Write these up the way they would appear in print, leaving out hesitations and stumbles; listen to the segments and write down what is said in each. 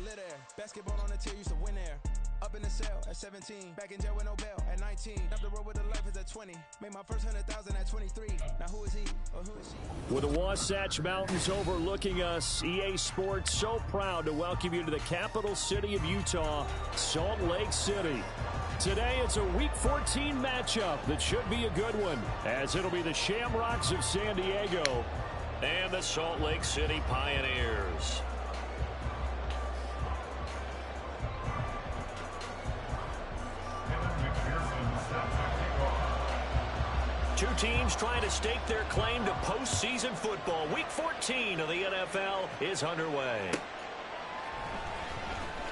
live there. Basketball on the tier, used to win there. Up in the cell at 17, back in jail with no bail at 19. Up the road with the life is at 20. Made my first 100,000 at 23. Now who is he or who is she? With the Wasatch Mountains overlooking us, EA Sports so proud to welcome you to the capital city of Utah, Salt Lake City. Today it's a Week 14 matchup that should be a good one, as it'll be the Shamrocks of San Diego and the Salt Lake City Pioneers. Two teams trying to stake their claim to postseason football. Week 14 of the NFL is underway.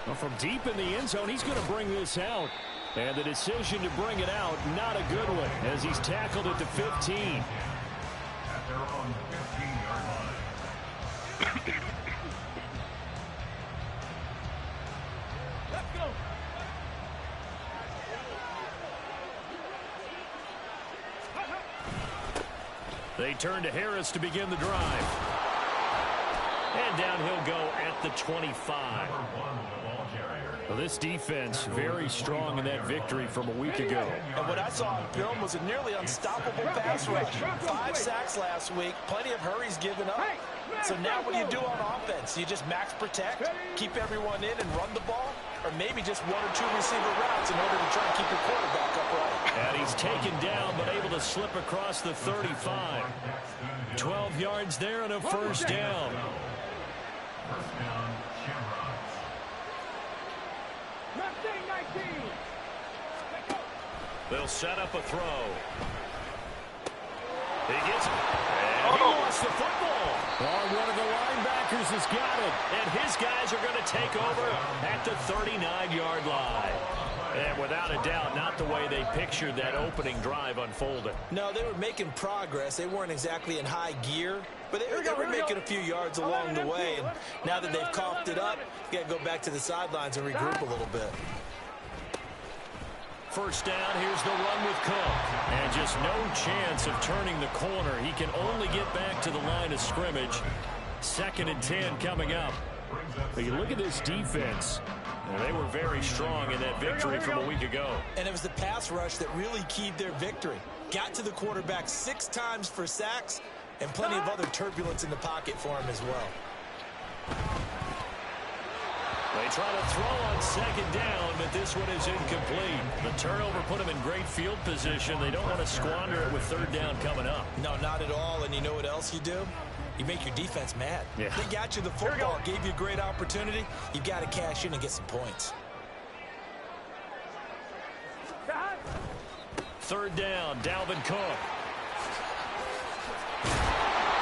Well, from deep in the end zone, he's going to bring this out. And the decision to bring it out, not a good one, as he's tackled at the 15. At their own 15-yard line. Let's go. They turn to Harris to begin the drive. And down he'll go at the 25. Well, this defense very strong in that victory from a week ago. And what I saw on film was a nearly unstoppable pass rush. 5 sacks last week, plenty of hurries given up. So now what do you do on offense? Do you just max protect, keep everyone in and run the ball? Or maybe just 1 or 2 receiver routes in order to try and keep your quarterback upright? And he's taken down but able to slip across the 35. 12 yards there and a first down. First down, Shamrocks. They'll set up a throw. He gets it. And he lost the football. Well, one of the linebackers has got it. And his guys are going to take over at the 39-yard line. And without a doubt, not the way they pictured that opening drive unfolding. No, they were making progress. They weren't exactly in high gear, but they were making a few yards along the way. And now that they've coughed it up, you got to go back to the sidelines and regroup a little bit. First down, here's the run with Cook. And just no chance of turning the corner. He can only get back to the line of scrimmage. 2nd and 10 coming up. But you look at this defense. They were very strong in that victory from a week ago. And it was the pass rush that really keyed their victory. Got to the quarterback 6 times for sacks and plenty of other turbulence in the pocket for him as well. They try to throw on 2nd down, but this one is incomplete. The turnover put them in great field position. They don't want to squander it with 3rd down coming up. No, not at all. And you know what else you do? You make your defense mad. Yeah. They got you the football, gave you a great opportunity. You've got to cash in and get some points. 3rd down, Dalvin Cook.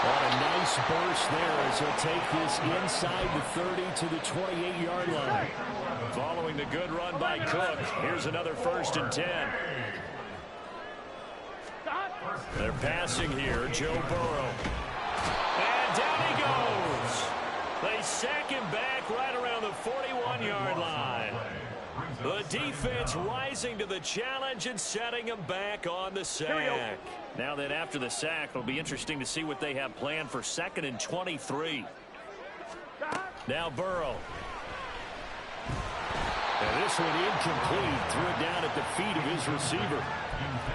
What a nice burst there as he'll take this inside the 30 to the 28-yard line. Following the good run by Cook, here's another 1st and 10. They're passing here, Joe Burrow. And down he goes. They sack him back right around the 41-yard line. The defense rising to the challenge and setting him back on the sack. Now then, after the sack, it'll be interesting to see what they have planned for 2nd and 23. Now Burrow. And this one incomplete. Threw it down at the feet of his receiver.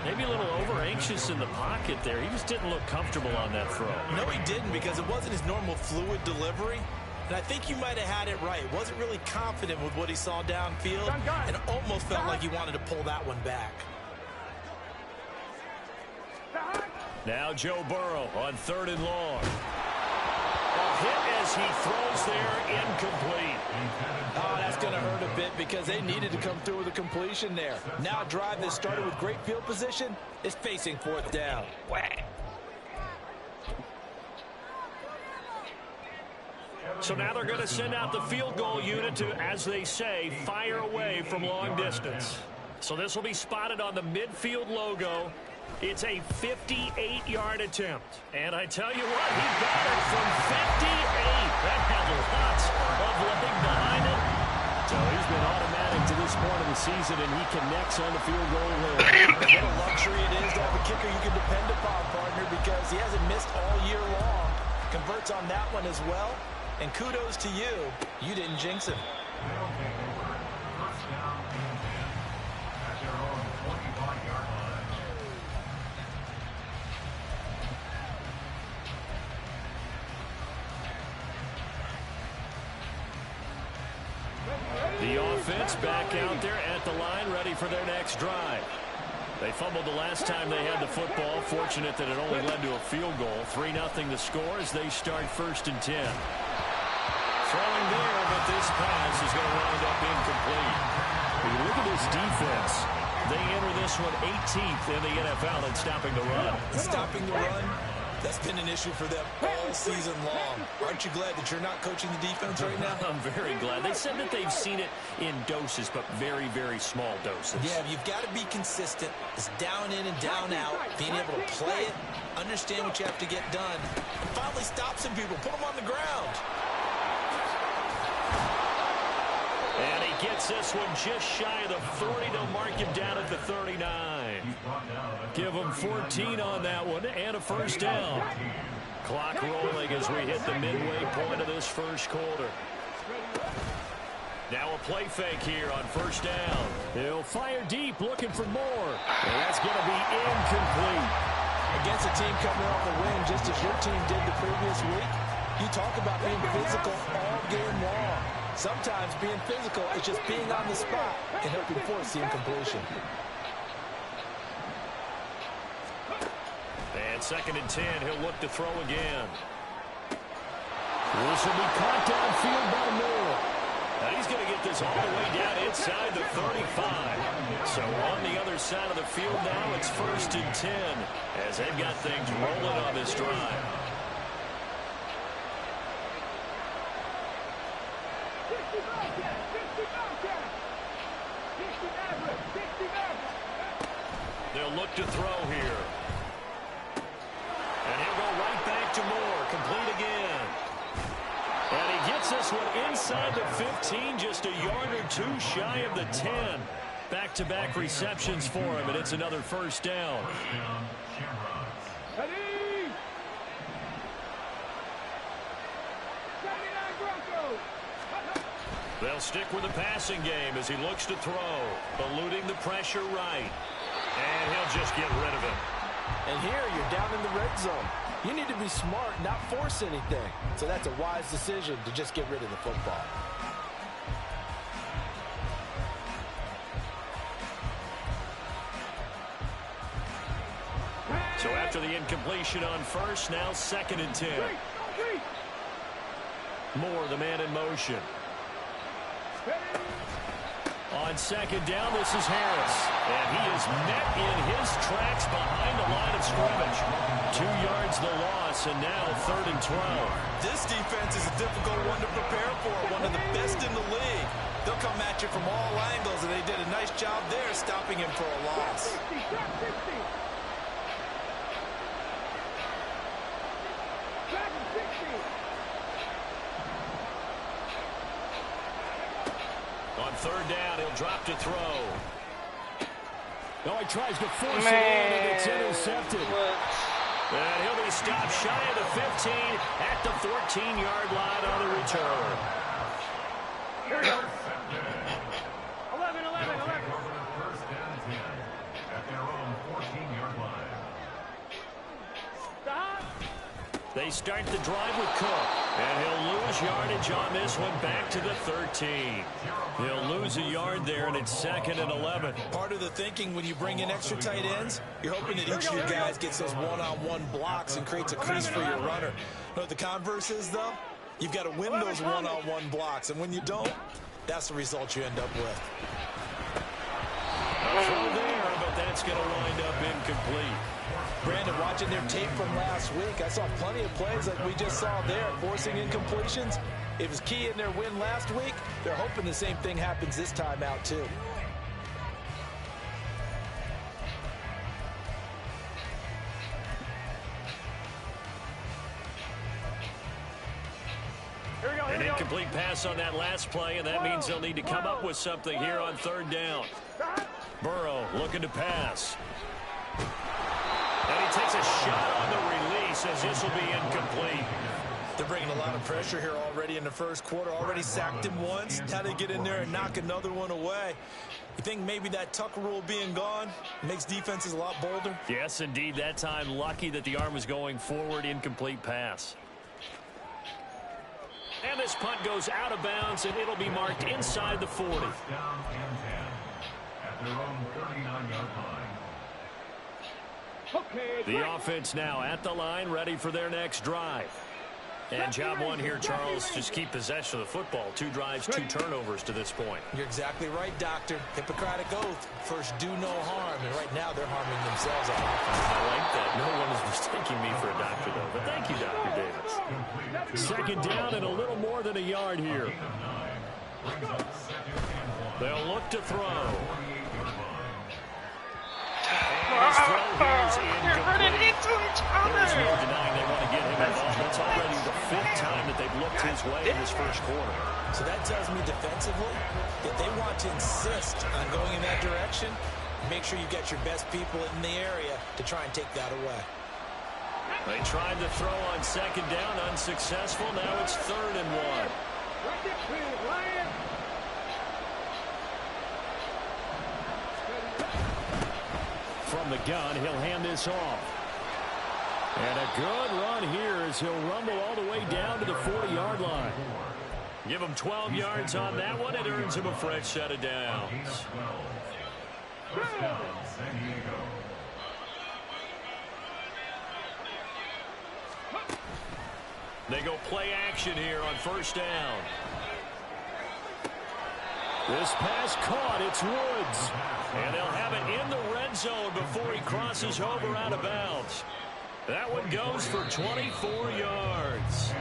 Maybe a little over-anxious in the pocket there. He just didn't look comfortable on that throw. No, he didn't, because it wasn't his normal fluid delivery. And I think you might have had it right. Wasn't really confident with what he saw downfield and almost felt like he wanted to pull that one back. Now Joe Burrow on 3rd and long. A hit as he throws there, incomplete. Oh, that's going to hurt a bit because they needed to come through with a completion there. Now a drive that started with great field position is facing 4th down. Whack. So now they're going to send out the field goal unit to, as they say, fire away from long distance. So this will be spotted on the midfield logo. It's a 58-yard attempt. And I tell you what, he got it from 58. That had lots of leg behind it. So he's been automatic to this point of the season, and he connects on the field goal here. What a luxury it is to have a kicker you can depend upon, partner, because he hasn't missed all year long. Converts on that one as well. And kudos to you. You didn't jinx him. They'll take over. First down and 10 at their own 25-yard line. The offense back out there at the line, ready for their next drive. They fumbled the last time they had the football. Fortunate that it only led to a field goal. 3-0 the score as they start 1st and 10. Throwing there, but this pass is going to wind up incomplete. When you look at this defense, they enter this one 18th in the NFL in stopping the run. Stopping the run, that's been an issue for them all season long. Aren't you glad that you're not coaching the defense right now? I'm very glad. They said that they've seen it in doses, but very, very small doses. Yeah, you've got to be consistent. It's down in and down out. Being able to play it, understand what you have to get done, and finally stop some people, put them on the ground. And he gets this one just shy of the 40. They'll mark him down at the 39. Give him 14 on that one and a first down. Clock rolling as we hit the midway point of this first quarter. Now a play fake here on first down. He'll fire deep, looking for more. And that's going to be incomplete. Against a team coming off a win, just as your team did the previous week, you talk about being physical all game long. Sometimes being physical is just being on the spot and helping force the incompletion. And 2nd and 10, he'll look to throw again. This will be caught downfield by Moore. Now he's going to get this all the way down inside the 35. So on the other side of the field now, it's 1st and 10 as they've got things rolling on this drive. They'll look to throw here. And he'll go right back to Moore. Complete again. And he gets this one inside the 15, just a yard or two shy of the 10. Back-to-back receptions for him, and it's another first down. First down, Shamrocks. They'll stick with the passing game as he looks to throw, eluding the pressure right. And he'll just get rid of it. And here you're down in the red zone. You need to be smart, not force anything. So that's a wise decision to just get rid of the football. So after the incompletion on first, now 2nd and 10. Moore, the man in motion. On 2nd down, this is Harris. And he is met in his tracks behind the line of scrimmage. 2 yards the loss, and now 3rd and 12. This defense is a difficult one to prepare for, one of the best in the league. They'll come at you from all angles, and they did a nice job there stopping him for a loss. On 3rd down, he'll drop to throw. No, he tries to force it in, and it's intercepted. And he'll be stopped shy of the 15 at the 14-yard line on the return. 11. First down 10 at their own 14-yard line. They start the drive with Cook, and he'll lose yardage on this one back to the 13. He'll lose a yard there, and it's 2nd and 11. Part of the thinking when you bring in extra tight ends, you're hoping that each of your guys gets those one-on-one blocks and creates a crease for your runner. You know what the converse is, though? You've got to win those one-on-one blocks, and when you don't, that's the result you end up with. A throw there, but that's going to wind up incomplete. Brandon, watching their tape from last week, I saw plenty of plays like we just saw there, forcing incompletions. It was key in their win last week. They're hoping the same thing happens this time out, too. An incomplete pass on that last play, and that means they'll need to come up with something here on 3rd down. Burrow looking to pass. And he takes a shot on the release as this will be incomplete. They're bringing a lot of pressure here already in the first quarter. Already sacked him once. Now they get in there and knock another one away. You think maybe that Tucker rule being gone makes defenses a lot bolder? Yes, indeed. That time, lucky that the arm was going forward. Incomplete pass. And this punt goes out of bounds, and it'll be marked inside the 40. Down and 10 at their own 39-yard line. The offense now at the line, ready for their next drive. And job one here, Charles, just keep possession of the football. 2 drives, 2 turnovers to this point. You're exactly right, Doctor. Hippocratic oath. First, do no harm. And right now, they're harming themselves on offense. I like that. No one is mistaking me for a doctor, though. But thank you, Dr. Davis. Second down and a little more than a yard here. They'll look to throw. They're running into each other. There's no denying they want to get him involved. It's already the 5th time that they've looked his way in this first quarter. So that tells me defensively that they want to insist on going in that direction. Make sure you get your best people in the area to try and take that away. They tried to throw on second down, unsuccessful. Now it's 3rd and 1. From the gun, he'll hand this off. And a good run here as he'll rumble all the way down to the 40-yard line. Give him 12 yards on that one. It earns him a fresh set of downs. First down, San Diego. They go play action here on first down. This pass caught. It's Woods. And they'll have it in the red zone before he crosses over out of bounds. That one goes for 24 yards.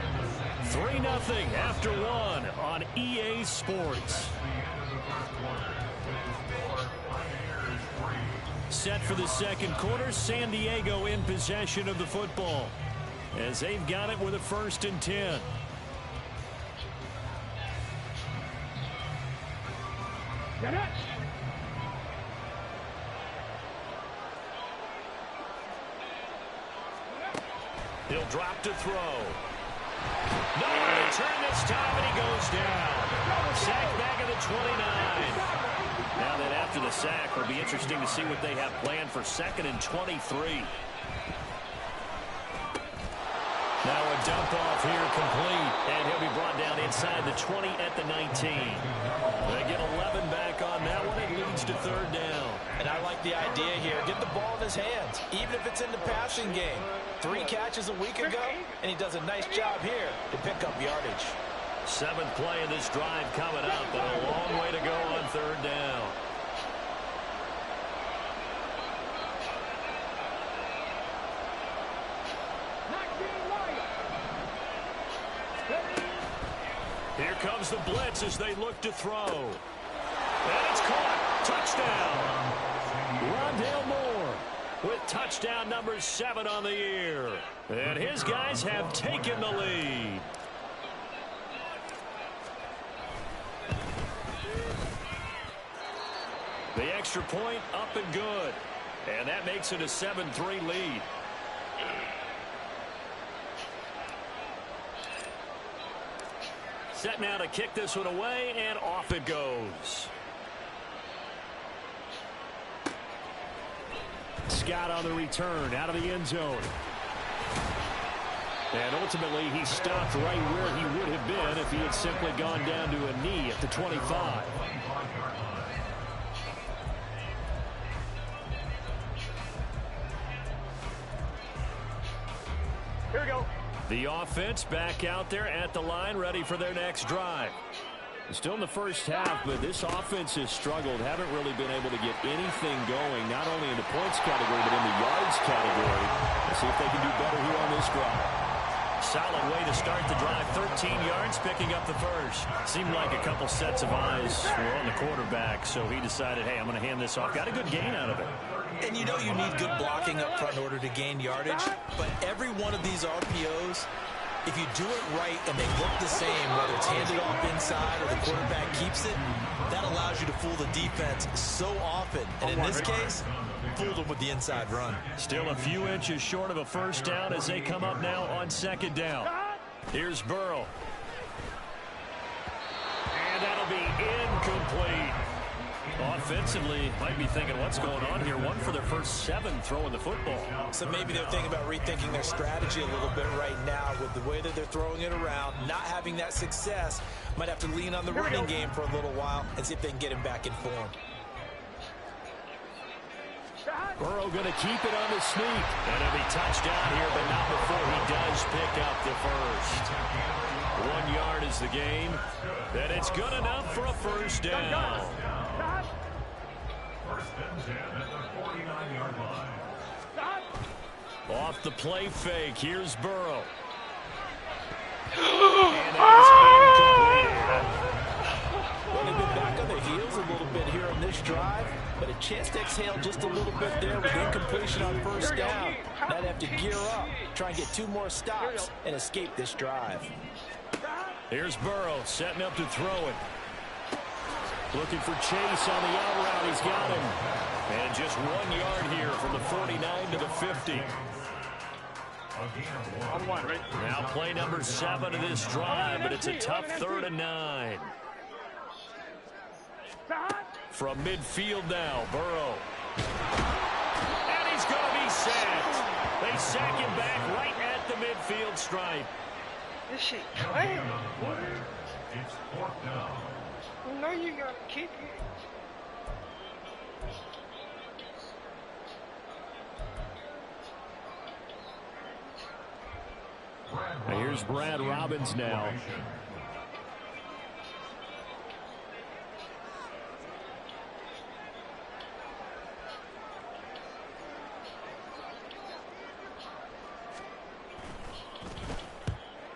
3-0 after 1 on EA Sports. Set for the second quarter, San Diego in possession of the football as they've got it with a 1st and 10. Get it! He'll drop to throw. No return this time, and he goes down. Sack back at the 29. Now that after the sack, it'll be interesting to see what they have planned for 2nd and 23. Now a dump off here complete, and he'll be brought down inside the 20 at the 19. They get 11 back on that one. It leads to 3rd down. And I like the idea here. Get the ball in his hands, even if it's in the passing game. 3 catches a week ago, and he does a nice job here to pick up yardage. 7th play of this drive coming up, but a long way to go on 3rd down. Here comes the blitz as they look to throw. And it's caught. Touchdown. Rondale Moore with touchdown number 7 on the year. And his guys have taken the lead. The extra point up and good. And that makes it a 7-3 lead. Set now to kick this one away, and off it goes. Scott on the return, out of the end zone. And ultimately, he stopped right where he would have been if he had simply gone down to a knee at the 25. Here we go. The offense back out there at the line, ready for their next drive. Still in the first half, but this offense has struggled. Haven't really been able to get anything going, not only in the points category, but in the yards category. Let's see if they can do better here on this drive. Solid way to start the drive. 13 yards, picking up the first. Seemed like a couple sets of eyes were on the quarterback, so he decided, hey, I'm going to hand this off. Got a good gain out of it. And you know you need good blocking up front in order to gain yardage, but every one of these RPOs, if you do it right and they look the same, whether it's handed off inside or the quarterback keeps it, that allows you to fool the defense so often. And in this case, fooled them with the inside run. Still a few inches short of a first down as they come up now on second down. Here's Burrow. And that'll be incomplete. Offensively, might be thinking, what's going on here? One for their first 7 throwing the football. So maybe they're thinking about rethinking their strategy a little bit right now with the way that they're throwing it around, not having that success. Might have to lean on the running game for a little while and see if they can get him back in form. Burrow going to keep it on the sneak. And he'll be touchdown here, but not before he does pick up the first. 1 yard is the gain. And it's good enough for a first down. First and 10 at the 49-yard line. Off the play fake, here's Burrow. And that is incomplete. Well, they've been back on their heels a little bit here on this drive, but a chance to exhale just a little bit there with incompletion on first down. Now they have to gear up, try and get 2 more stops, and escape this drive. Here's Burrow setting up to throw it. Looking for Chase on the out route. He's got him. And just 1 yard here from the 49 to the 50. Now play number 7 of this drive, but it's a tough 3rd and 9. From midfield now, Burrow. And he's going to be sacked. They sack him back right at the midfield stripe. This shit clean. It's 4th down. You know you gotta keep it. Here's Brad Robbins now.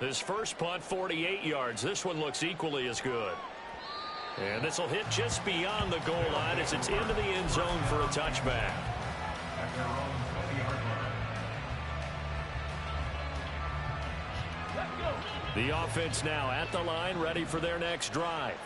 This first punt, 48 yards. This one looks equally as good. And this will hit just beyond the goal line as it's into the end zone for a touchback. At their own 20-yard line. The offense now at the line, ready for their next drive.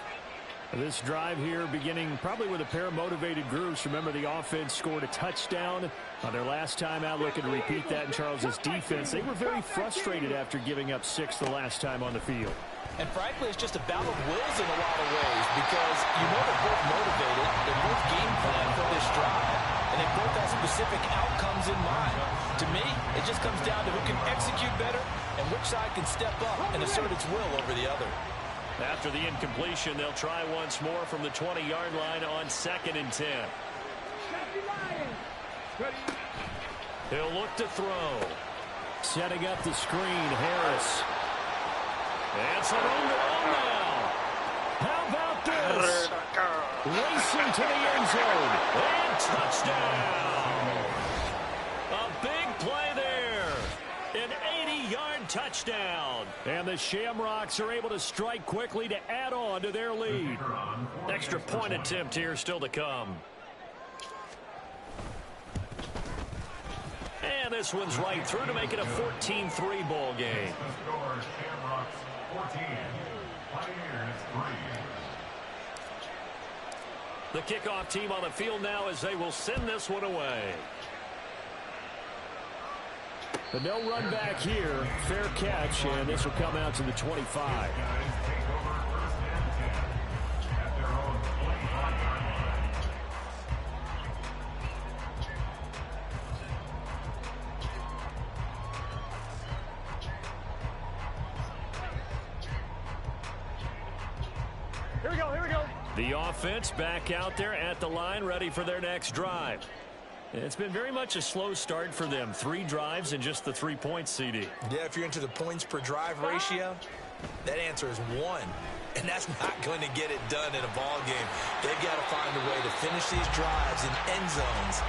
This drive here beginning probably with a pair of motivated groups. Remember, the offense scored a touchdown on their last time out, looking to repeat that in Charles's defense. They were very frustrated after giving up 6 the last time on the field. And frankly, it's just a battle of wills in a lot of ways because you know they're both motivated, they're both game plan for this drive, and they both have specific outcomes in mind. To me, it just comes down to who can execute better and which side can step up and assert its will over the other. After the incompletion, they'll try once more from the 20-yard line on 2nd and 10. He'll look to throw. Setting up the screen, Harris. And some room to run now. How about this? Racing to the end zone. And touchdown. A big play there. An 80-yard touchdown. And the Shamrocks are able to strike quickly to add on to their lead. Extra point attempt here still to come. And this one's right through to make it a 14-3 ball game. The score, Shamrocks 14, Pioneers 3. The kickoff team on the field now as they will send this one away. But no run back here. Fair catch, and this will come out to the 25. Guys take over 1st and 10 at their own 25-yard line. Here we go, here we go. The offense back out there at the line, ready for their next drive. It's been very much a slow start for them. 3 drives and just the 3 points, CD. Yeah, if you're into the points per drive ratio, that answer is 1. And that's not going to get it done in a ball game. They've got to find a way to finish these drives in end zones,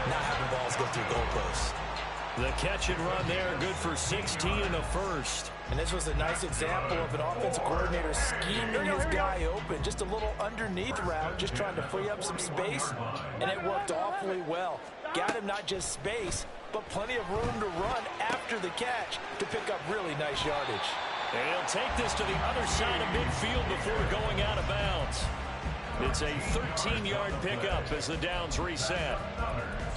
not having balls go through goalposts. The catch and run there, good for 16 and a first. And this was a nice example of an offensive coordinator scheming his guy open. Just a little underneath route, just trying to free up some space, and it worked awfully well. Got him not just space, but plenty of room to run after the catch to pick up really nice yardage. And he'll take this to the other side of midfield before going out of bounds. It's a 13-yard pickup as the downs reset.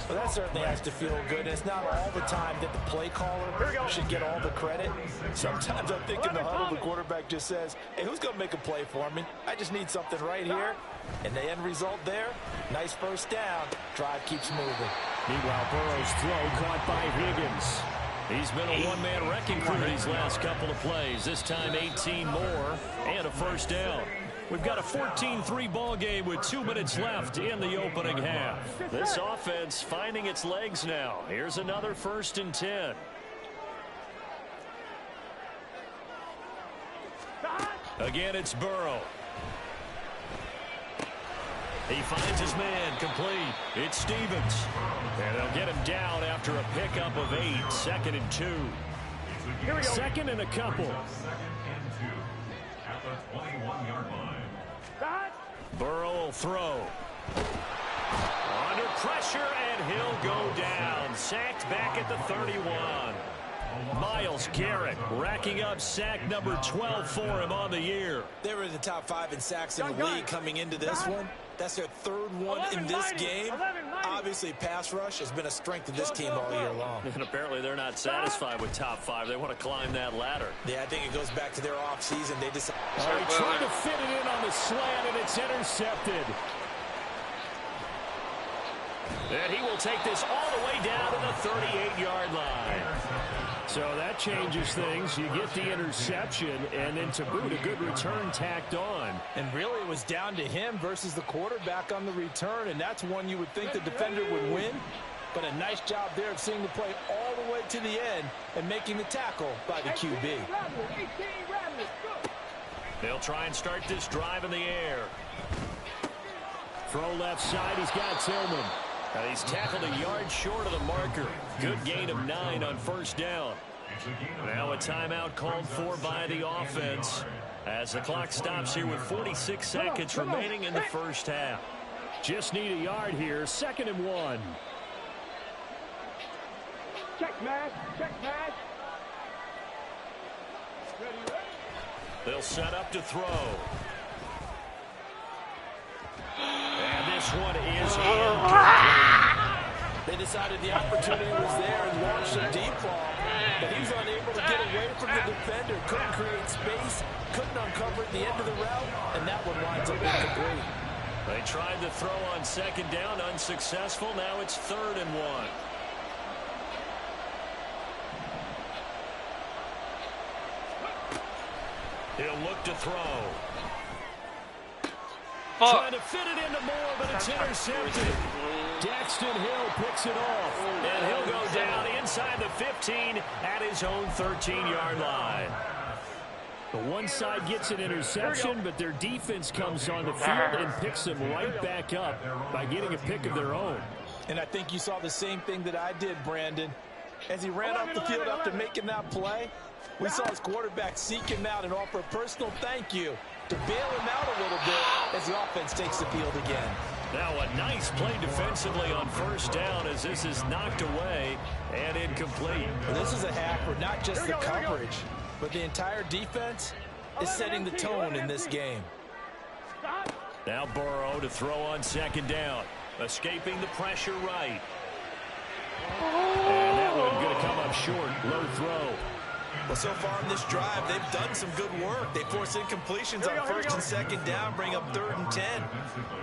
Well, that certainly has to feel good. And it's not all the time that the play caller should get all the credit. Sometimes I think in the huddle, the quarterback just says, hey, who's going to make a play for me? I just need something right here. And the end result there, nice first down. Drive keeps moving. Meanwhile, Burrow's throw caught by Higgins. He's been a one-man wrecking crew these last couple of plays. This time 18 more and a first down. We've got a 14-3 ball game with 2 minutes left in the opening half. This offense finding its legs now. Here's another 1st and 10. Again, it's Burrow. He finds his man, complete. It's Stevens. And they'll get him down after a pickup of 8. 2nd and 2. 2nd and a couple. 2nd and 2 at the 21-yard line. Burrow will throw. Under pressure, and he'll go down. Sacked back at the 31. Myles Garrett racking up sack number 12 for him on the year. They were in the top 5 in sacks in the league coming into this one. That's their 3rd one in this game. Obviously, pass rush has been a strength of this team all year long. And apparently they're not satisfied with top 5. They want to climb that ladder. Yeah, I think it goes back to their offseason. They decided. Trying to fit it in on the slant, and it's intercepted. And he will take this all the way down to the 38-yard line. So that changes things. You get the interception, and then to boot, a good return tacked on. And really, it was down to him versus the quarterback on the return, and that's one you would think the defender would win. But a nice job there of seeing the play all the way to the end and making the tackle by the QB. They'll try and start this drive in the air. Throw left side, he's got Tillman. He's tackled a yard short of the marker. Good gain of 9 on first down. Now a timeout called for by the offense as the clock stops here with 46 seconds remaining in the first half. Just need a yard here. 2nd and 1. Check match. They'll set up to throw. And this one is incomplete. They decided the opportunity was there and launched a deep ball, but he's unable to get away from the defender. Couldn't create space, couldn't uncover at the end of the route, and that one winds up incomplete. They tried to throw on 2nd down, unsuccessful. Now it's 3rd and 1. He'll look to throw. Trying to fit it into Moore, but it's intercepted. Daxton Hill picks it off, and he'll go down inside the 15 at his own 13-yard line. The one side gets an interception, but their defense comes on the field and picks them right back up by getting a pick of their own. And I think you saw the same thing that I did, Brandon. As he ran off the field after making that play, we saw his quarterback seek him out and offer a personal thank you to bail him out a little bit as the offense takes the field again. Now a nice play defensively on first down as this is knocked away and incomplete. Well, this is a half where not just the coverage, but the entire defense is setting the tone in this game. Now Burrow to throw on 2nd down. Escaping the pressure right. And that one going to come up short. Low throw. Well, so far in this drive, they've done some good work. They force incompletions on 1st and 2nd down, bring up 3rd and 10.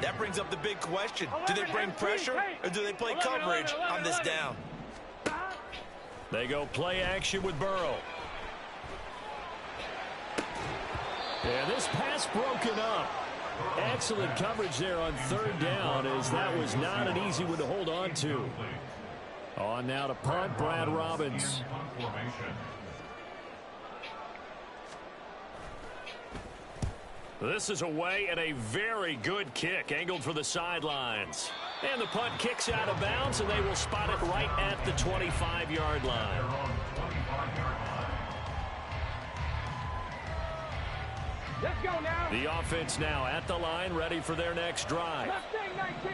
That brings up the big question. Do they bring pressure or do they play coverage on this down? They go play action with Burrow. And this pass broken up. Excellent coverage there on 3rd down as that was not an easy one to hold on to. On now to punt, Brad Robbins. This is away and a very good kick angled for the sidelines. And the punt kicks out of bounds, and they will spot it right at the 25-yard line. Let's go now. The offense now at the line, ready for their next drive.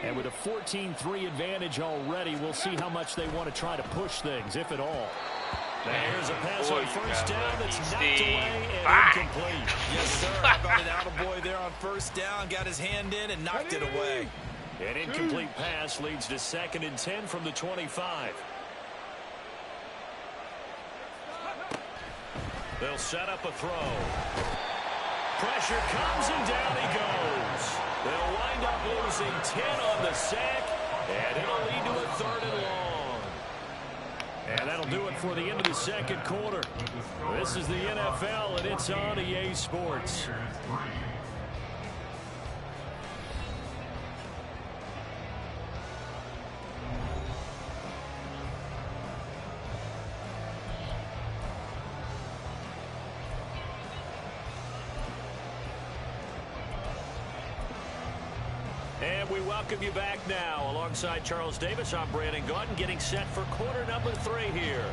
And with a 14-3 advantage already, we'll see how much they want to try to push things, if at all. There's a pass on first down that's knocked away and incomplete. Yes, sir. How about an attaboy there on first down? Got his hand in and knocked it away. An incomplete pass leads to 2nd and 10 from the 25. They'll set up a throw. Pressure comes and down he goes. They'll wind up losing 10 on the sack, and it'll lead to a 3rd and long. And that'll do it for the end of the 2nd quarter. This is the NFL, and it's on EA Sports. And we welcome you back now. Alongside Charles Davis, I'm Brandon Gaudin, getting set for quarter number 3 here.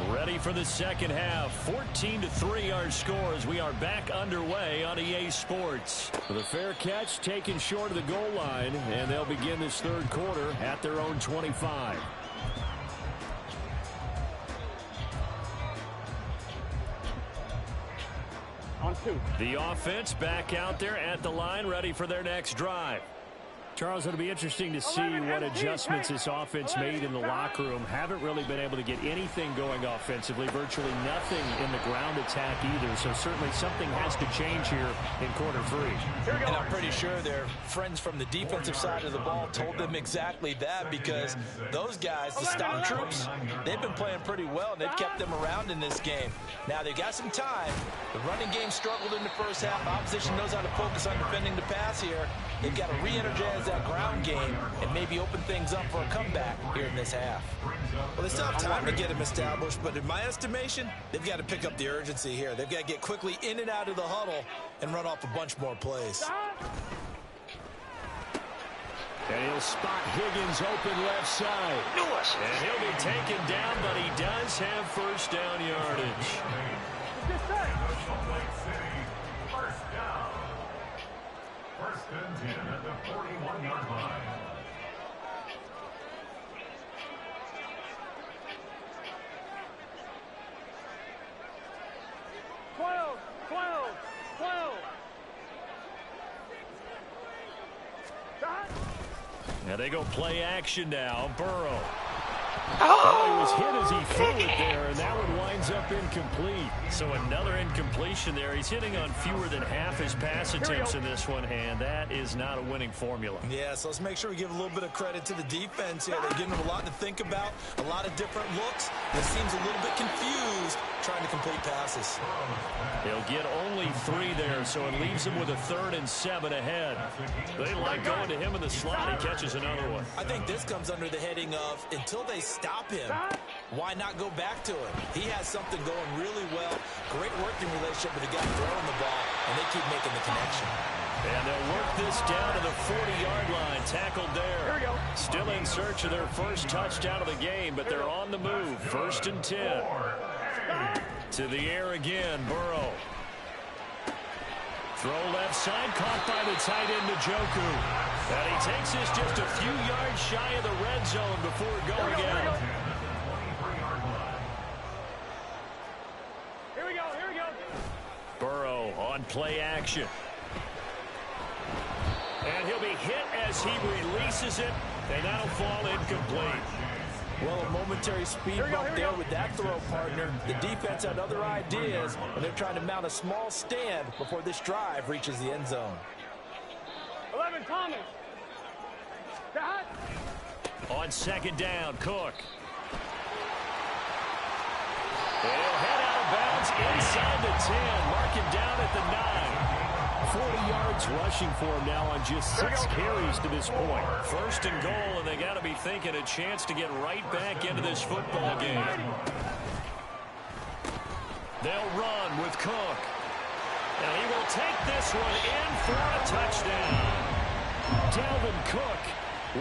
Ready for the 2nd half. 14-3 our score as we are back underway on EA Sports. With a fair catch taken short of the goal line, and they'll begin this 3rd quarter at their own 25. On 2. The offense back out there at the line, ready for their next drive. Charles, it'll be interesting to see what adjustments this offense made in the locker room. Haven't really been able to get anything going offensively, virtually nothing in the ground attack either. So certainly something has to change here in quarter 3. And I'm pretty sure their friends from the defensive side of the ball told them exactly that, because those guys, the stop troops, they've been playing pretty well, and they've kept them around in this game. Now, they've got some time. The running game struggled in the first half. Opposition knows how to focus on defending the pass here. They've got to re-energize that ground game and maybe open things up for a comeback here in this half. Well, they still have time to get him established, but in my estimation, they've got to pick up the urgency here. They've got to get quickly in and out of the huddle and run off a bunch more plays. And he'll spot Higgins open left side. And he'll be taken down, but he does have 1st down yardage. First and 10 at the 41-yard line. Now they go play action now. Burrow. Oh, he was hit as he threw it there, and that one winds up incomplete. So another incompletion there. He's hitting on fewer than half his pass attempts in this one, and that is not a winning formula. Yeah, so let's make sure we give a little bit of credit to the defense here. They're giving them a lot to think about, a lot of different looks. It seems a little bit confused trying to complete passes. They'll get only 3 there, so it leaves them with a 3rd and 7 ahead. They like going to him in the slot. He catches another one. I think this comes under the heading of, until they stop him, why not go back to him? He has something going really well. Great working relationship with the guy throwing the ball, and they keep making the connection. And they'll work this down to the 40-yard line. Tackled there. Here we go. Still in search of their 1st touchdown of the game, but they're on the move. 1st and 10. To the air again, Burrow. Throw left side, caught by the tight end, Njoku. And he takes this just a few yards shy of the red zone before going out. Here we go. Burrow on play action. And he'll be hit as he releases it, and that'll fall incomplete. Well, a momentary speed bump there with that throw, partner. The defense had other ideas, and they're trying to mount a small stand before this drive reaches the end zone. 11, Thomas. On 2nd down, Cook. And he'll head out of bounds inside the 10. Mark him down at the 9. 40 yards rushing for him now on just 6 carries to this point. 1st and goal, and they got to be thinking a chance to get right back into this football game. They'll run with Cook. And he will take this one in for a touchdown. Dalvin Cook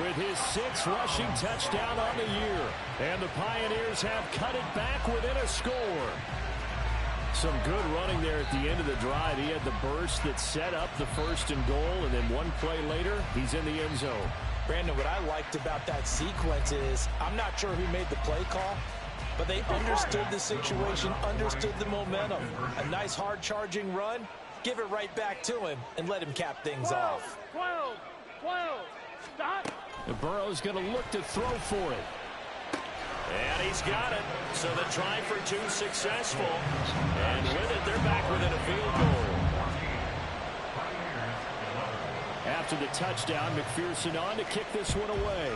with his 6th rushing touchdown on the year. And the Pioneers have cut it back within a score. Some good running there at the end of the drive. He had the burst that set up the 1st and goal, and then one play later, he's in the end zone. Brandon, what I liked about that sequence is, I'm not sure who made the play call, but they understood the situation, understood the momentum. A nice hard-charging run, give it right back to him, and let him cap things off. 12. And Burrow's going to look to throw for it. And he's got it. So the try for two successful. And with it, they're back within a field goal. After the touchdown, McPherson on to kick this one away.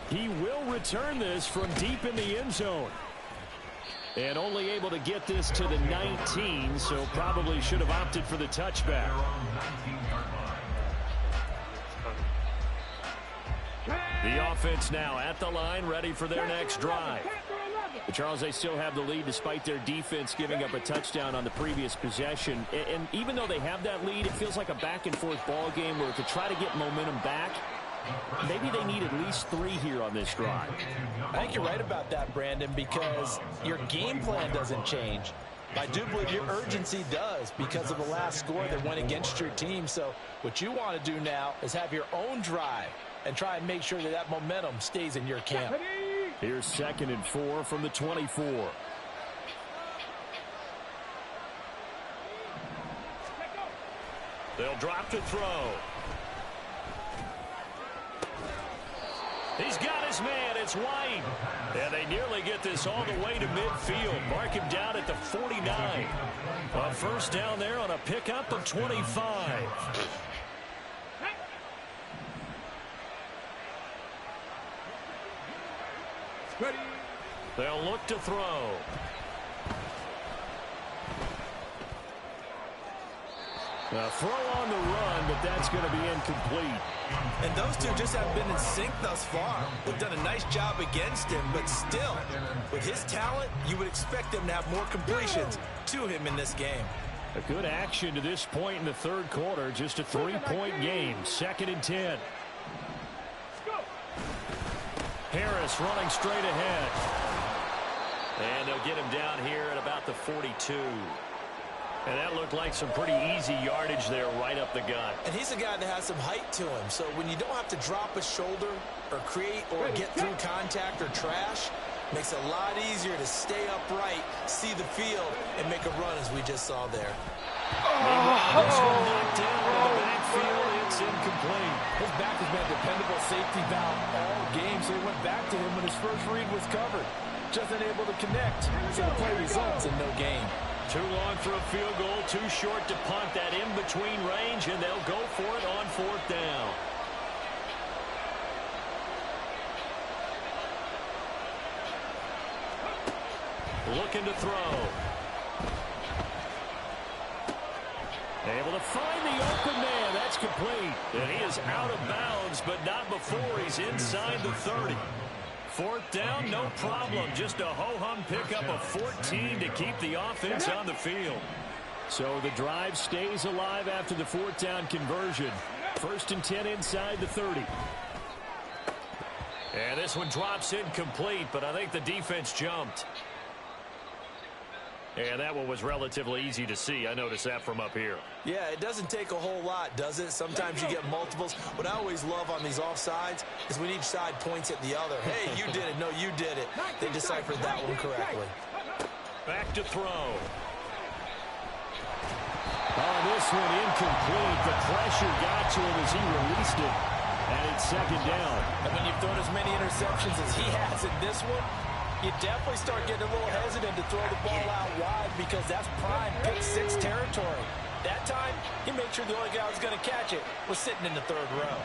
He will return this from deep in the end zone. And only able to get this to the 19, so probably should have opted for the touchback. The offense now at the line, ready for their next drive. But Charles, they still have the lead despite their defense giving up a touchdown on the previous possession. And even though they have that lead, it feels like a back-and-forth ball game where to try to get momentum back, maybe they need at least 3 here on this drive. I think you're right about that, Brandon, because your game plan doesn't change. I do believe your urgency does because of the last score that went against your team. So what you want to do now is have your own drive and try and make sure that that momentum stays in your camp. Here's 2nd and 4 from the 24. They'll drop to throw. He's got his man. It's White. And they nearly get this all the way to midfield. Mark him down at the 49. A first down there on a pickup of 25. They'll look to throw. A throw on the run, but that's going to be incomplete. And those two just haven't been in sync thus far. They've done a nice job against him, but still, with his talent, you would expect them to have more completions to him in this game. A good action to this point in the third quarter. Just a 3-point game. 2nd and 10. Harris running straight ahead. And they'll get him down here at about the 42. And that looked like some pretty easy yardage there right up the gut. And he's a guy that has some height to him. So when you don't have to drop a shoulder or create or get through contact or trash, makes it a lot easier to stay upright, see the field, and make a run as we just saw there. This one knocked down in the backfield. It's incomplete. His back has been a dependable safety valve all game, so he went back to him when his first read was covered. Just unable to connect, so the play results in no gain. Too long for a field goal, too short to punt. That in-between range, and they'll go for it on 4th down. Looking to throw. Able to find the open man. That's complete. And he is out of bounds, but not before he's inside the 30. 4th down, no problem. Just a ho-hum pickup of 14 to keep the offense on the field. So the drive stays alive after the 4th down conversion. 1st and 10 inside the 30. And this one drops incomplete, but I think the defense jumped. And that one was relatively easy to see. I noticed that from up here. Yeah, it doesn't take a whole lot, does it? Sometimes you get multiples. What I always love on these offsides is when each side points at the other. Hey, you did it. No, you did it. They deciphered that one correctly. Back to throw. Oh, this one incomplete. The pressure got to him as he released it. And it's 2nd down. And when you've thrown as many interceptions as he has in this one, you definitely start getting a little hesitant to throw the ball out wide because that's prime pick 6 territory. That time, he made sure the only guy who was going to catch it was sitting in the 3rd row.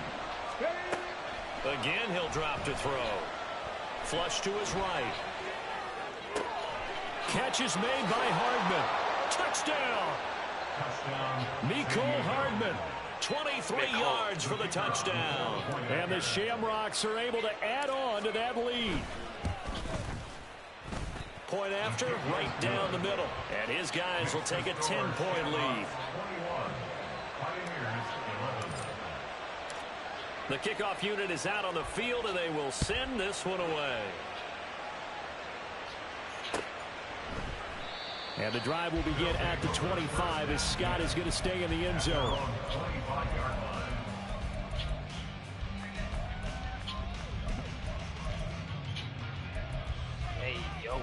Again, he'll drop to throw. Flush to his right. Catch is made by Hardman. Touchdown! Mecole Hardman. 23 yards for the touchdown. And the Shamrocks are able to add on to that lead. Point after, right down the middle. And his guys will take a 10-point lead. The kickoff unit is out on the field, and they will send this one away. And the drive will begin at the 25 as Scott is going to stay in the end zone. Hey, yo.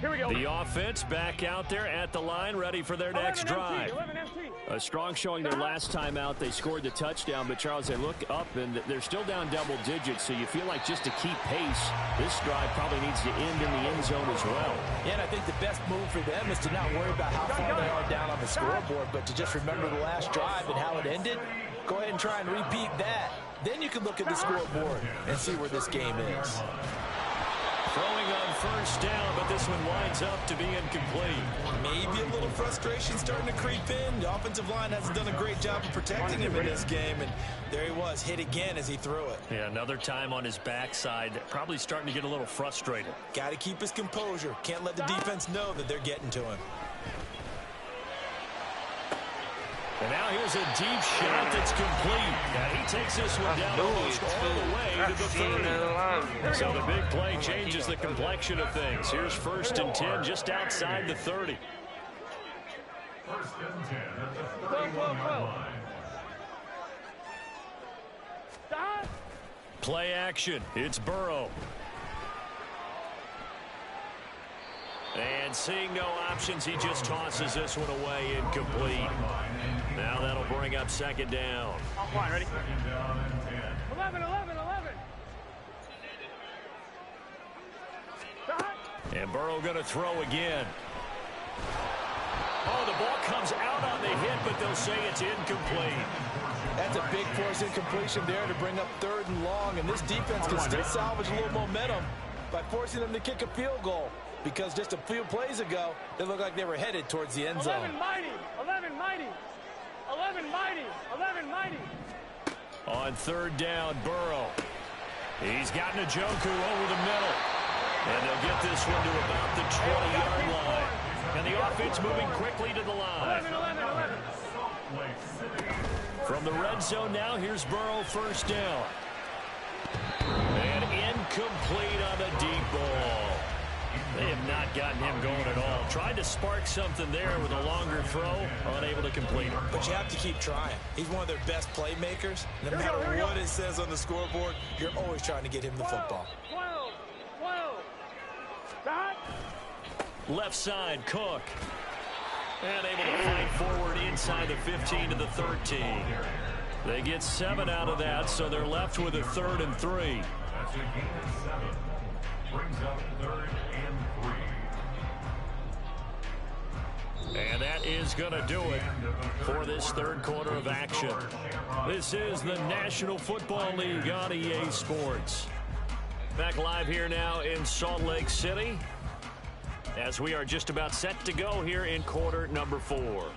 Here we go. The offense back out there at the line, ready for their next drive. 11 MT. A strong showing their last time out. They scored the touchdown, but Charles, they look up and they're still down double digits, so you feel like just to keep pace, this drive probably needs to end in the end zone as well. Yeah, and I think the best move for them is to not worry about how far they are down on the scoreboard, but to just remember the last drive and how it ended. Go ahead and try and repeat that. Then you can look at the scoreboard and see where this game is. Throwing on first down, but this one winds up to be incomplete. Maybe a little frustration starting to creep in. The offensive line hasn't done a great job of protecting him in this game, and there he was, hit again as he threw it. Yeah, another time on his backside, probably starting to get a little frustrated. Got to keep his composure. Can't let the defense know that they're getting to him. And now here's a deep shot that's complete. And he takes this one down almost all the way to the 30. So the big play changes the complexion of things. Here's 1st and 10 just outside the 30. 1st and 10 at the 31-yard line. Play action. It's Burrow. And seeing no options, he just tosses this one away, incomplete. Now that'll bring up 2nd down. Fine, ready? 2nd down and 10. 11. And Burrow going to throw again. Oh, the ball comes out on the hit, but they'll say it's incomplete. That's a big force incompletion there to bring up 3rd and long, and this defense can still salvage a little momentum by forcing them to kick a field goal, because just a few plays ago, they looked like they were headed towards the end zone. 11 mighty. On 3rd down, Burrow. He's got Njoku over the middle. And they'll get this one to about the 20-yard line. And the offense moving quickly to the line. 11. From the red zone now, here's Burrow, 1st down. And incomplete on the deep ball. They have not gotten him going at all. Tried to spark something there with a longer throw, unable to complete it. But you have to keep trying. He's one of their best playmakers. No matter what it says on the scoreboard, you're always trying to get him the football. 12. Left side, Cook. And able to fight forward inside the 15 to the 13. They get 7 out of that, so they're left with a 3rd and 3. That's a gain of 7. Brings up 3rd and 3. And that is going to do it for this 3rd quarter of action. This is the National Football League on EA Sports. Back live here now in Salt Lake City, as we are just about set to go here in quarter number 4.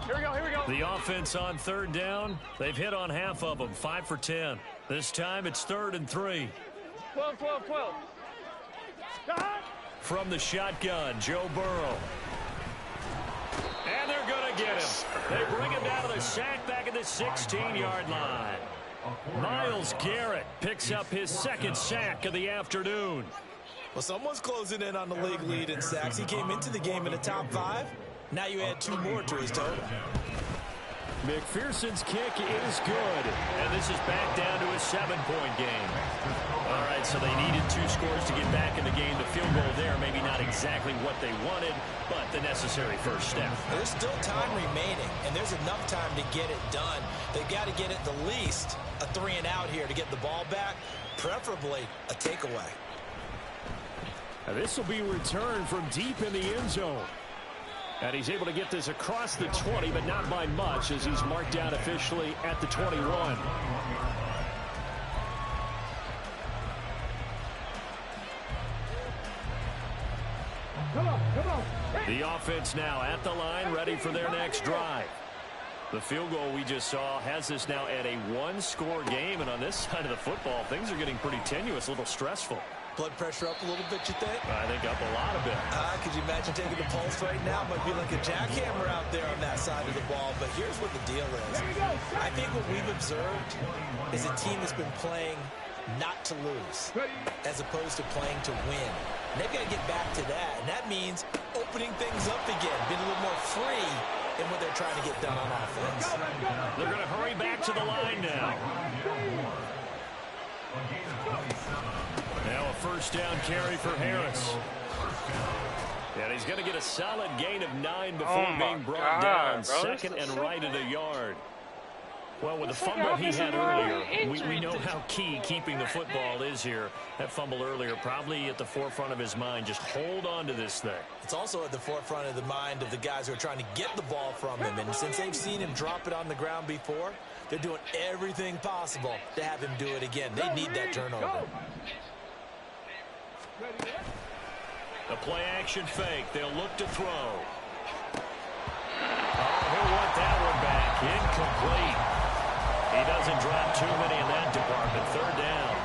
Here we go. The offense on 3rd down, they've hit on half of them, 5 for 10. This time it's 3rd and 3. 12. From the shotgun, Joe Burrow. And they're going to get him. They bring him down to the sack back at the 16-yard line. Myles Garrett picks up his 2nd sack of the afternoon. Well, someone's closing in on the league lead in sacks. He came into the game in the top 5. Now you add 2 more to his total. McPherson's kick is good. And this is back down to a 7-point game. All right, so they needed 2 scores to get back in the game. The field goal there, maybe not exactly what they wanted, but the necessary first step. There's still time remaining, and there's enough time to get it done. They've got to get at the least a 3-and-out here to get the ball back, preferably a takeaway. Now this will be returned from deep in the end zone. And he's able to get this across the 20, but not by much, as he's marked down officially at the 21. Come on. The offense now at the line, ready for their next drive. The field goal we just saw has this now at a 1-score game, and on this side of the football, things are getting pretty tenuous, a little stressful. Blood pressure up a little bit, you think? I think up a lot of it. Could you imagine taking the pulse right now? Might be like a jackhammer out there on that side of the ball, but here's what the deal is. I think what we've observed is a team that's been playing not to lose, as opposed to playing to win. And they've got to get back to that, and that means opening things up again, being a little more free in what they're trying to get done on offense. They're going to hurry back to the line now. Now a 1st down carry for Harris. And he's going to get a solid gain of 9 before being brought down. Second and right at a yard. Well, with the fumble he had earlier, we know how key keeping the football is here. That fumble earlier probably at the forefront of his mind. Just hold on to this thing. It's also at the forefront of the mind of the guys who are trying to get the ball from him. And since they've seen him drop it on the ground before, they're doing everything possible to have him do it again. They need that turnover. A play-action fake. They'll look to throw. Oh, he'll want that one back. Incomplete. He doesn't drop too many in that department. Third down.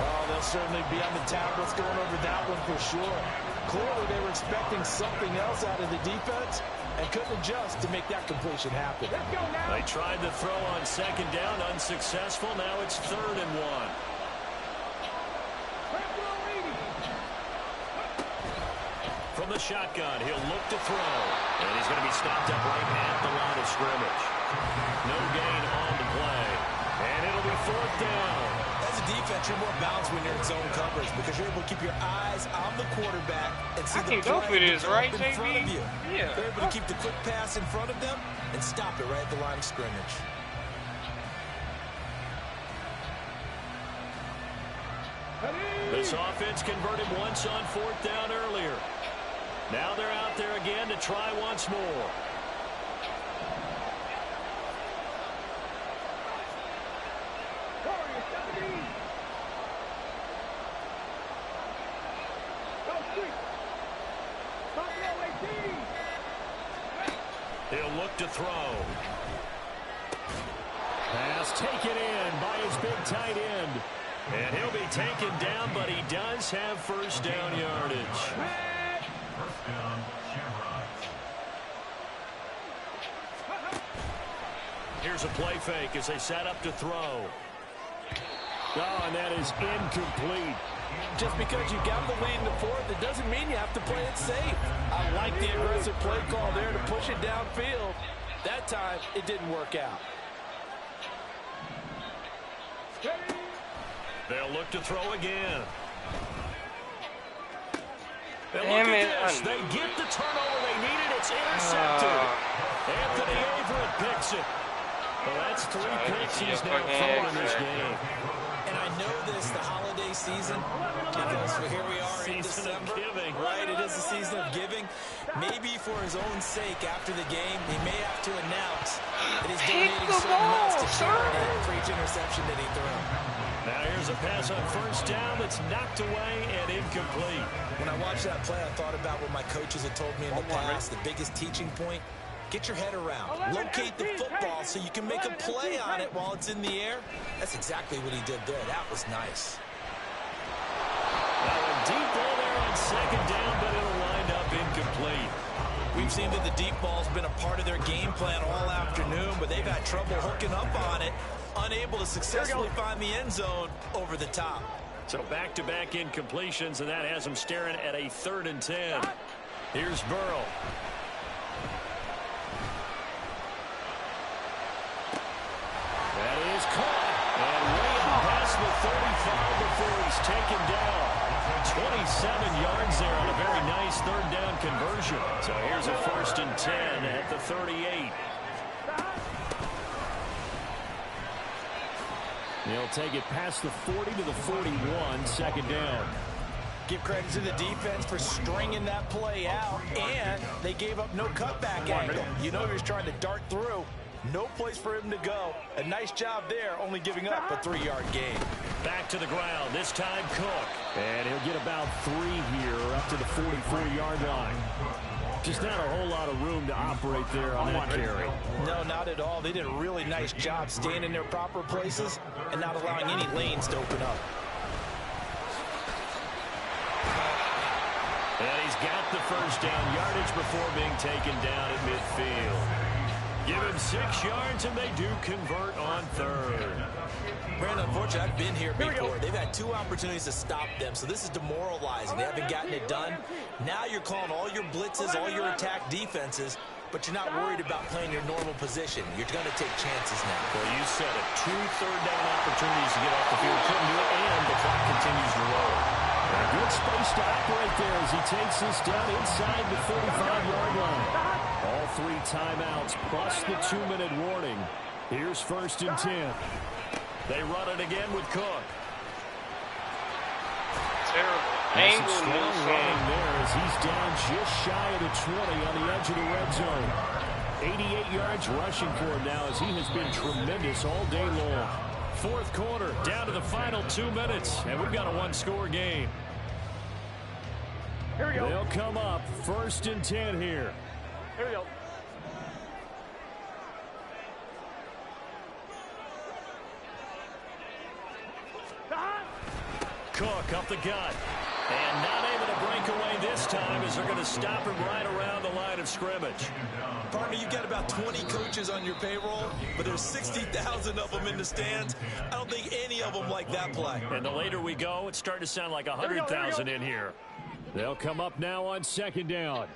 Oh, they'll certainly be on the tablets going over that one for sure. Clearly, they were expecting something else out of the defense and couldn't adjust to make that completion happen. They tried to throw on second down, unsuccessful. Now it's 3rd and 1. From the shotgun, he'll look to throw. And he's going to be stopped up right at the line of scrimmage. No gain on the play. And it'll be 4th down. As a defense, you're more balanced when you're in zone coverage because you're able to keep your eyes on the quarterback and see the play in front of you. Yeah. They're able to keep the quick pass in front of them and stop it right at the line of scrimmage. This offense converted once on 4th down earlier. Now they're out there again to try once more. He'll look to throw. Pass taken in by his big tight end. And he'll be taken down, but he does have first down yardage. First down, Shamrocks. Here's a play fake as they set up to throw. Oh, and that is incomplete. Just because you got the lead in the 4th, it doesn't mean you have to play it safe. I like the aggressive play call there to push it downfield. That time, it didn't work out. They'll look to throw again. And Damn look it. at this. They get the turnover they needed. It's intercepted. Anthony Averett picks it. Well, that's 3 picks he's now thrown in this game. And I know this, the holiday season, because here we are in December. Right, it is the season of giving. Maybe for his own sake after the game, he may have to announce that he's donating certain amounts to charity for each interception that he threw. Now here's a pass on first down that's knocked away and incomplete. When I watched that play, I thought about what my coaches had told me in the past. The biggest teaching point, get your head around. Locate the football so you can make a play on it while it's in the air. That's exactly what he did there. That was nice. Now a deep ball there on second down, but it'll wind up incomplete. We've seen that the deep ball's been a part of their game plan all afternoon, but they've had trouble hooking up on it, unable to successfully find the end zone over the top. So back-to-back incompletions, and that has them staring at a 3rd and 10. Here's Burrow. That is caught. And way up past the 35 before he's taken down. 27 yards there on a very nice 3rd down conversion. So here's a 1st and 10 at the 38. They'll take it past the 40 to the 41, 2nd down. Give credit to the defense for stringing that play out, and they gave up no cutback angle. You know he was trying to dart through. No place for him to go. A nice job there, only giving up a 3-yard gain. Back to the ground, this time Cook. And he'll get about 3 here up to the 44-yard line. Just not a whole lot of room to operate there on that carry. No, not at all. They did a really nice job staying in their proper places and not allowing any lanes to open up. And he's got the first down yardage before being taken down at midfield. Give him 6 yards, and they do convert on 3rd. Brandon, unfortunately, I've been here before. They've had 2 opportunities to stop them, so this is demoralizing. They haven't gotten it done. Now you're calling all your blitzes, all your attack defenses, but you're not worried about playing your normal position. You're going to take chances now. Well, you said it. 2 third-down opportunities to get off the field. Couldn't do it, and the clock continues to roll. A good space to operate right there as he takes this down inside the 45-yard line. All 3 timeouts plus the 2-minute warning. Here's 1st and 10. They run it again with Cook. Terrible. That's a Angle strong move. running there as he's down just shy of the 20 on the edge of the red zone. 88 yards rushing for him now as he has been tremendous all day long. 4th quarter, down to the final 2 minutes, and we've got a 1-score game. Here we go. They'll come up 1st and 10 here. Here we go. Cook up the gut. And not able to break away this time as they're going to stop him right around the line of scrimmage. Partner, you've got about 20 coaches on your payroll, but there's 60,000 of them in the stands. I don't think any of them like that play. And the later we go, it's starting to sound like 100,000 in here. They'll come up now on 2nd down.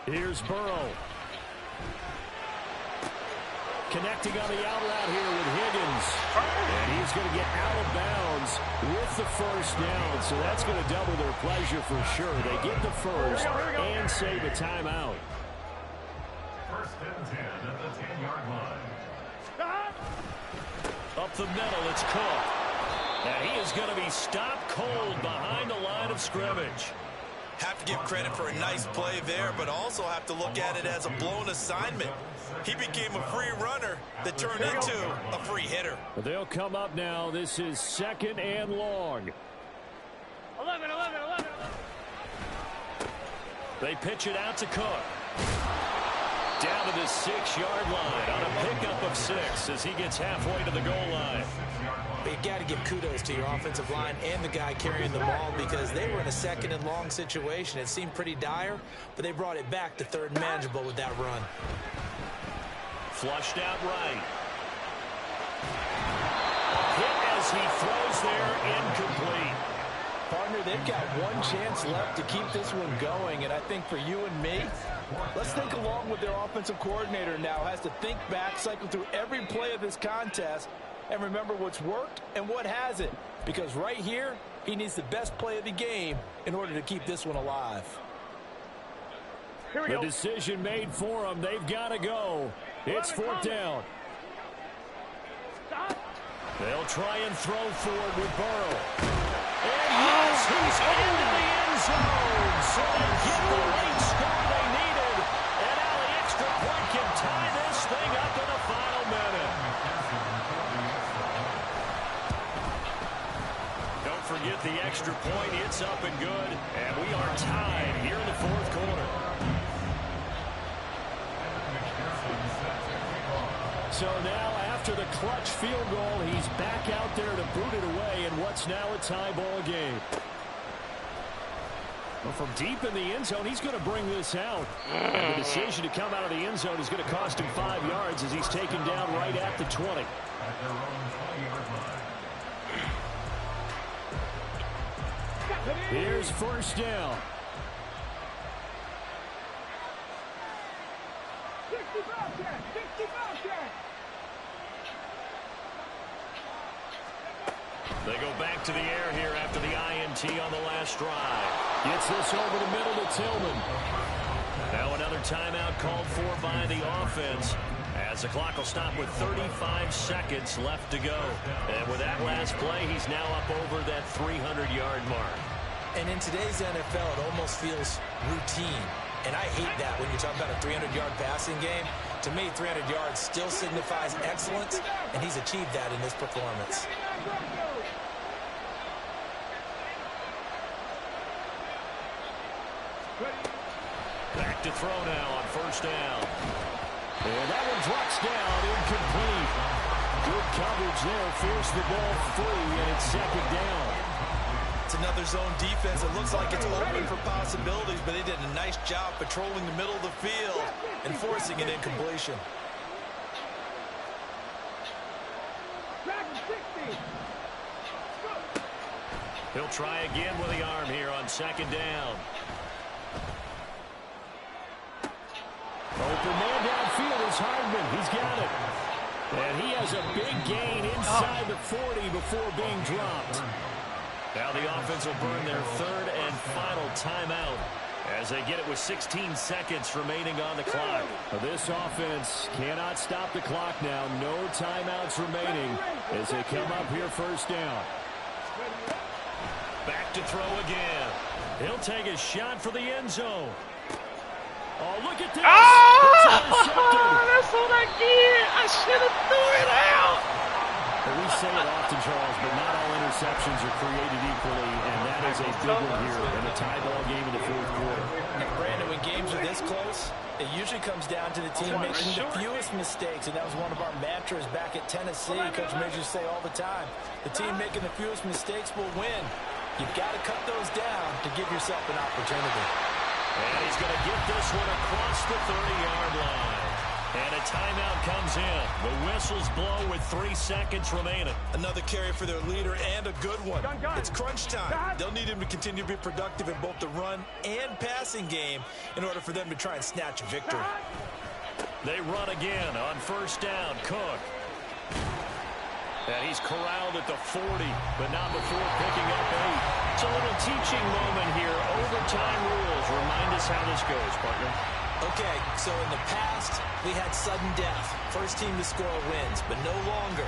Here's Burrow. Connecting on the out route here with Higgins. And he's going to get out of bounds with the 1st down. So that's going to double their pleasure for sure. They get the 1st and save a timeout. 1st and 10 at the 10-yard line. Up the middle, it's Cook. And he is going to be stopped cold behind the line of scrimmage. Have to give credit for a nice play there, but also have to look at it as a blown assignment. He became a free runner that turned into a free hitter. They'll come up now. This is 2nd and long. 11. They pitch it out to Cook. Down to the 6-yard line on a pickup of 6 as he gets halfway to the goal line. But you got to give kudos to your offensive line and the guy carrying the ball because they were in a 2nd and long situation. It seemed pretty dire, but they brought it back to 3rd and manageable with that run. Flushed out right. Hit as he throws there, incomplete. Partner, they've got one chance left to keep this one going, and I think for you and me, let's think along with their offensive coordinator now. Has to think back, cycle through every play of this contest, and remember what's worked and what hasn't. Because right here, he needs the best play of the game in order to keep this one alive. Here we The go. decision made for him. They've got to go. It's 4th down. They'll try and throw forward with Burrow. And yes, he's into the end zone. So they get the late score they needed. And now the extra point can tie this thing up in the final minute. Don't forget the extra point. It's up and good. And we are tied here in the 4th quarter. So now, after the clutch field goal, he's back out there to boot it away in what's now a tie ball game. Well, from deep in the end zone, he's going to bring this out. And the decision to come out of the end zone is going to cost him 5 yards as he's taken down right at the 20. At their own 20-yard line. Here's 1st down. They go back to the air here after the INT on the last drive. Gets this over the middle to Tillman. Now another timeout called for by the offense as the clock will stop with 35 seconds left to go. And with that last play, he's now up over that 300-yard mark. And in today's NFL, it almost feels routine. And I hate that when you talk about a 300-yard passing game. To me, 300 yards still signifies excellence, and he's achieved that in this performance. Back to throw now on 1st down. And that one drops down, incomplete. Good coverage there, forced the ball free, and it's 2nd down. It's another zone defense. It looks like it's open for possibilities, but they did a nice job patrolling the middle of the field and forcing an incompletion. He'll try again with the arm here on 2nd down. Open man downfield is Hardman. He's got it. And he has a big gain inside the 40 before being dropped. Now the offense will burn their third and final timeout as they get it with 16 seconds remaining on the clock. This offense cannot stop the clock now. No timeouts remaining as they come up here first down. Back to throw again. He'll take a shot for the end zone. Oh, look at this. That's what I did. I should have threw it out. Well, we say it often, Charles, but not all interceptions are created equally, and that is a big one here in a tie ball game in the fourth quarter. And Brandon, when games are this close, it usually comes down to the team making the fewest mistakes, and that was one of our mantras back at Tennessee. Coach Majors say all the time, the team making the fewest mistakes will win. You've got to cut those down to give yourself an opportunity. And he's going to get this one across the 30-yard line. And a timeout comes in. The whistles blow with 3 seconds remaining. Another carry for their leader and a good one. It's crunch time. They'll need him to continue to be productive in both the run and passing game in order for them to try and snatch a victory. They run again on first down. Cook. And he's corralled at the 40, but not before picking up 8. It's a little teaching moment here. Overtime rules. Remind us how this goes, partner. Okay, so in the past, we had sudden death. First team to score wins, but no longer.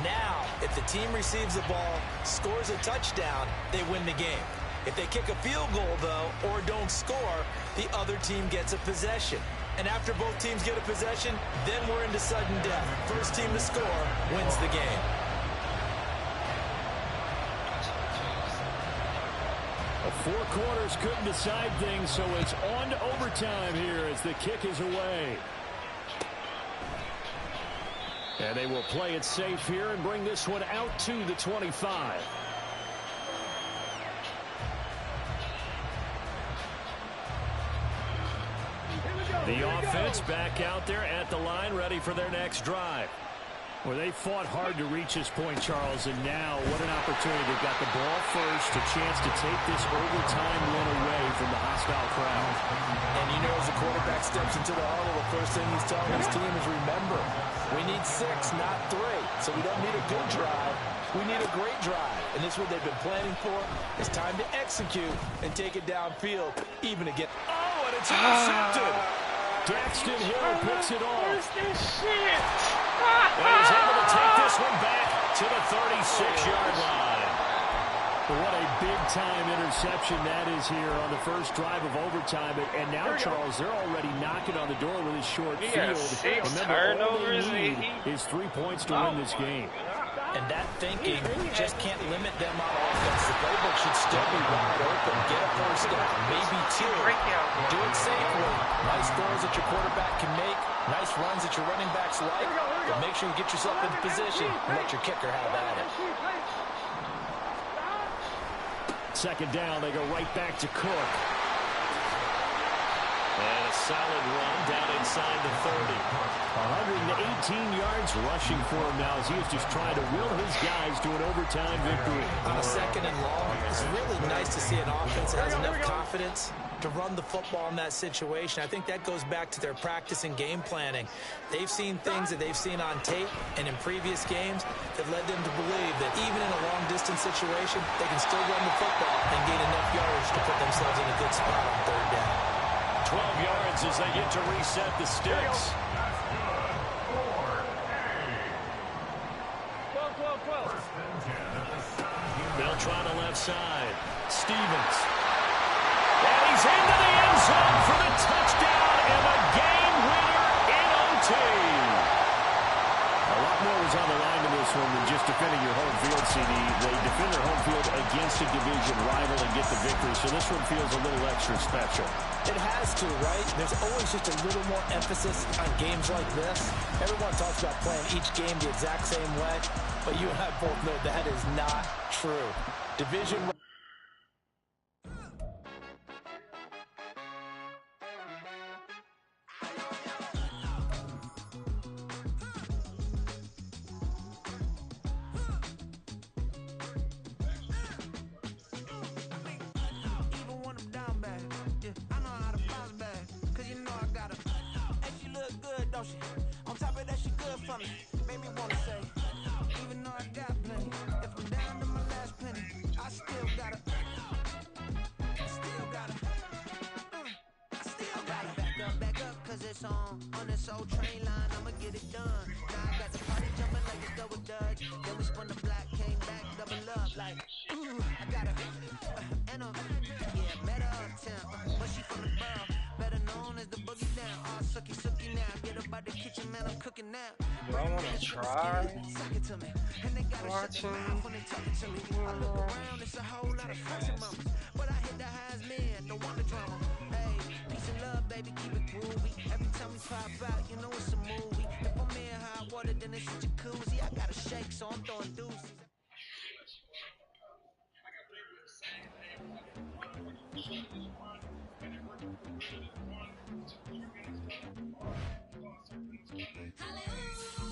Now, if the team receives the ball, scores a touchdown, they win the game. If they kick a field goal, though, or don't score, the other team gets a possession. And after both teams get a possession, then we're into sudden death. First team to score wins the game. Four quarters couldn't decide things, so it's on to overtime here as the kick is away. And they will play it safe here and bring this one out to the 25. The offense back out there at the line, ready for their next drive. Well, they fought hard to reach this point, Charles, and now what an opportunity. They've got the ball first, a chance to take this overtime win away from the hostile crowd. And you know, as the quarterback steps into the huddle, the first thing he's telling his team is, remember, we need 6, not 3. So we don't need a good drive. We need a great drive. And this is what they've been planning for. It's time to execute and take it downfield, even again. Oh, and it's intercepted. Daxton Hill picks it off. Where's this shit? And he's able to take this one back to the 36-yard line. What a big-time interception that is here on the first drive of overtime. And now, Charles, they're already knocking on the door with a short field. Remember, all they need is 3 points to win this game. And that thinking just can't limit them on offense. The playbook should still be wide open. Get a first down, maybe 2. Do it safely. Nice throws that your quarterback can make. Nice runs that your running backs like. But make sure you get yourself into position and let your kicker have at it. Second down, they go right back to Cook. And a solid run down inside the 30. 118 yards rushing for him now as he is just trying to will his guys to an overtime victory. On a second and long, it's really nice to see an offense that has enough confidence to run the football in that situation. I think that goes back to their practice and game planning. They've seen things that they've seen on tape and in previous games that led them to believe that even in a long-distance situation, they can still run the football and gain enough yardage to put themselves in a good spot on third down. 12 yards as they get to reset the sticks. 12. They'll try the left side. Stevens. And he's into the end zone for the touchdown and a game winner in OT. A lot more was on the line in this one than just defending your home field, CD. They defend their home field against a division rival and get the victory, so this one feels a little extra special. It has to, right? There's always just a little more emphasis on games like this. Everyone talks about playing each game the exact same way, but you and I both know that is not true. Division on top of that, she good for me. Made me wanna say, even though I got plenty, if I'm down to my last penny, I still song on this old train line. I'ma get it done. Now I got the party jumping like it's double dutch. Then we spun the block, came back, double up like, ooh, I got a, and a, yeah, met her uptown, but she from the borough, better known as the boogie down. All sucky now. Get up out the kitchen, man, I'm cooking now. Do I want to try watching? When they talking to me, I look around, it's a whole lot of fashion mamas, but I hit the highs, man, don't want the drama. Hey, peace and love, baby, keep it groovy. Every time we pop out, you know it's a movie. If I'm in hot water, then it's a jacuzzi. I gotta shake, so I'm throwing deuces. Hallelujah.